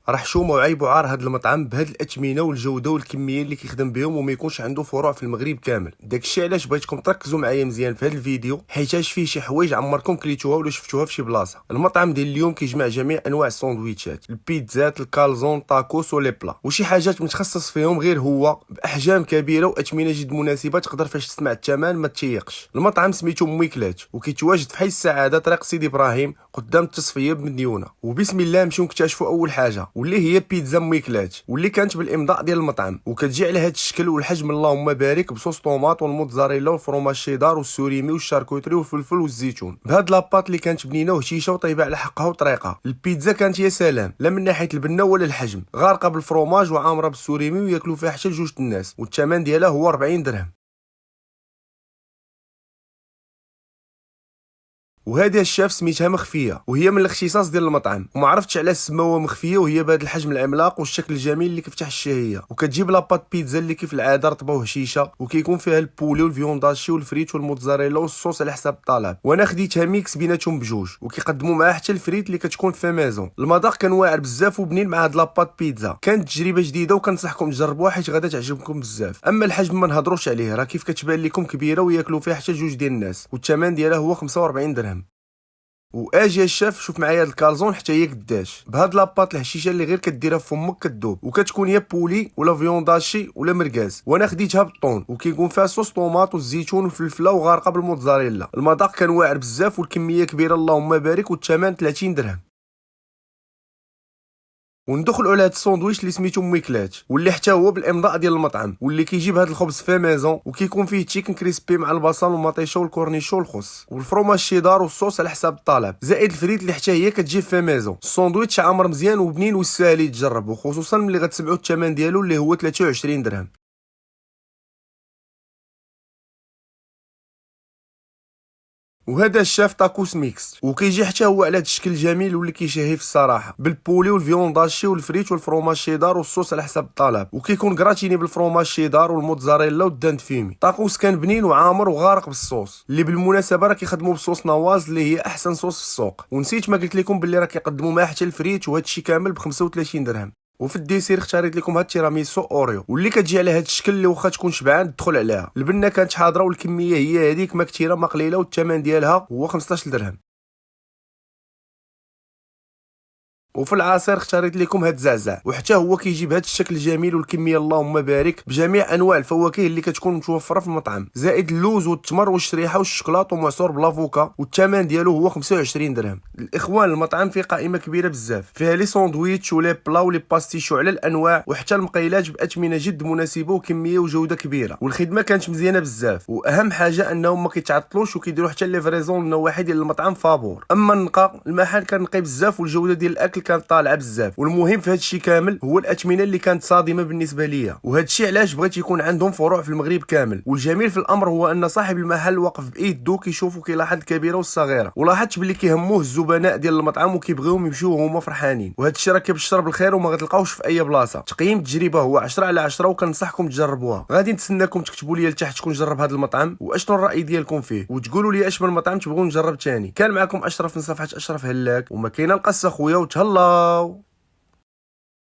راه حشومه وعيب وعار هذا المطعم بهاد الاثمنه والجوده والكميه اللي كيخدم بهم وما يكونش عنده فروع في المغرب كامل. داكشي علاش بغيتكم تركزوا معايا مزيان في هذا الفيديو، حيتاش فيه شي حوايج عمركم كليتوها ولا شفتوها في شي بلاصه. المطعم ديال اليوم كيجمع جميع انواع الساندويتشات، البيتزات، الكالزون، طاكوس ولي بلا، وشي حاجات متخصص فيهم غير هو، باحجام كبيره واثمنه جد مناسبه. تقدر فاش تسمع الثمن ما تشيقش. المطعم سميتو ميكلات وكيتواجد في حي السعاده طريق سيدي ابراهيم قدام التصفيه بمديونه. وبسم الله نمشيو نكتشفوا اول حاجه واللي هي بيتزا ميكلات، واللي كانت بالامضاء ديال المطعم وكتجي على هذا الشكل والحجم اللهم بارك، بصوص طوماط والموتزاريلا والفرomاج شيدار والسوريمي والشاركوتري والفلفل والزيتون، بهاد لاباط اللي كانت بنينه وهشيشه وطيبه على حقها وطريقه. البيتزا كانت يا سلام، لا من ناحيه البنه ولا الحجم، غارقه بالفرomاج وعامره بالسوريمي وياكلوا فيها حتى لجوج الناس، والثمن ديالها هو 40 درهم. وهذه الشاف سميتها مخفيه، وهي من الاختصاص ديال المطعم، وما عرفتش علاش سموها مخفيه وهي بهذا الحجم العملاق والشكل الجميل اللي كيفتح الشهيه. وكتجيب لاباط بيتزا اللي كيف العاده رطبه وهشيشه، وكيكون فيها البولي والفيونداشي والفريت والموتزاريلا والصوص على حساب الطلب، وانا خديتها ميكس بيناتهم بجوج، وكيقدموا معاه حتى الفريت اللي كتكون في مازون. المذاق كان واعر بزاف وبنين مع هاد لاباط بيتزا، كانت تجربه جديده وكنصحكم تجربوها حيت غادا تعجبكم بزاف. اما الحجم ما نهضروش عليه، راه كيف كتبان لكم كبيره وياكلوا فيها حتى جوج ديال الناس، والثمن ديالها هو 45 درهم. واجي الشاف شوف معايا هاد الكالزون حتى هي قداش، بهاد لاباط الهشيشه اللي غير كديرها في فمك كدوب، وكتكون يا بولي ولا فيونداشي ولا مركاز، وانا خديتها بالطون، وكيكون فيها صوص طوماط والزيتون والفلفله وغارقه بالموتزاريلا. المذاق كان واعر بزاف والكميه كبيره اللهم بارك، والثمن 30 درهم. وندخلوا على هاد الساندويتش اللي سميتو ميكلات، واللي حتى هو بالامضاء ديال المطعم، واللي كيجيب هاد الخبز في ميزون، وكيكون فيه تشيكن كريسبي مع البصل والمطيشه والكورنيشو والخس والفرomاج شيدار والصوص على حساب الطلب، زائد الفريت اللي حتى هي كتجي في ميزون. الساندويتش عامر مزيان وبنين وساهل يتجرب، وخصوصا ملي غتسمعوا الثمن ديالو اللي هو 23 درهم. وهذا الشاف تاكوس ميكس، وكيجي حتى هو على هذا الشكل الجميل واللي كيشهي في الصراحه، بالبولي والفيونداشي والفريت والفرomاج شيدار والصوص على حساب الطلب، وكيكون كراتيني بالفرomاج شيدار والموتزاريلا والداند فيمي. طاكوس كان بنين وعامر وغارق بالصوص، اللي بالمناسبه راه كيخدموا بصوص نواز اللي هي احسن صوص في السوق. ونسيت ما قلت لكم باللي راه كيقدموا معاه حتى الفريت، وهذا الشيء كامل ب 35 درهم. وفي الديسير اختاريت لكم هاد التيراميسو اوريو، واللي كتجي على هاد الشكل اللي واخا تكون شبعان تدخل عليها. البنه كانت حاضره والكميه هي هذيك، ما كثيره ما قليله، والثمن ديالها هو 15 درهم. وفي العصير اختاريت لكم هاد الزعزع، وحتى هو كيجي بهذا الشكل الجميل والكميه اللهم بارك، بجميع انواع الفواكه اللي كتكون متوفره في المطعم، زائد اللوز والتمر والشريحه والشوكولاط ومعصور بلافوكا، والثمن ديالو هو 25 درهم. الاخوان المطعم فيه قائمه كبيره بزاف، فيها لي ساندويتش ولي بلا ولي باستيشو على الانواع، وحتى المقيلات باثمنه جد مناسبه وكميه وجوده كبيره، والخدمه كانت مزيانه بزاف. واهم حاجه انهم ما كيتعطلوش وكيديروا حتى ليفريزون النواحي ديال المطعم فابور. اما النقا المحل كان نقي بزاف، والجوده ديال الاكل كانت طالعه بزاف. والمهم في هذا الشيء كامل هو الاثمنه اللي كانت صادمه بالنسبه ليا، وهذا الشيء علاش بغيت يكون عندهم فروع في المغرب كامل. والجميل في الامر هو ان صاحب المحل واقف بايدو كيشوف وكيلاحظ الكبيره والصغيره، ولاحظت باللي كيهموه الزبناء ديال المطعم وكيبغيوهم يمشيو وهما فرحانين. وهذا الشيء راه كيبشر بالخير وما غتلقاوش في اي بلاصه. تقييم التجربه هو 10 على 10، وكنصحكم تجربوها. غادي نتسناكم تكتبوا لي لتحت شكون جرب هذا المطعم واشنو الراي ديالكم فيه، وتقولوا لي اش من مطعم تبغوا نجرب ثاني. كان معكم اشرف من صفحه اشرف هلاك، وما كاينه القصه خويا، وتهلاو.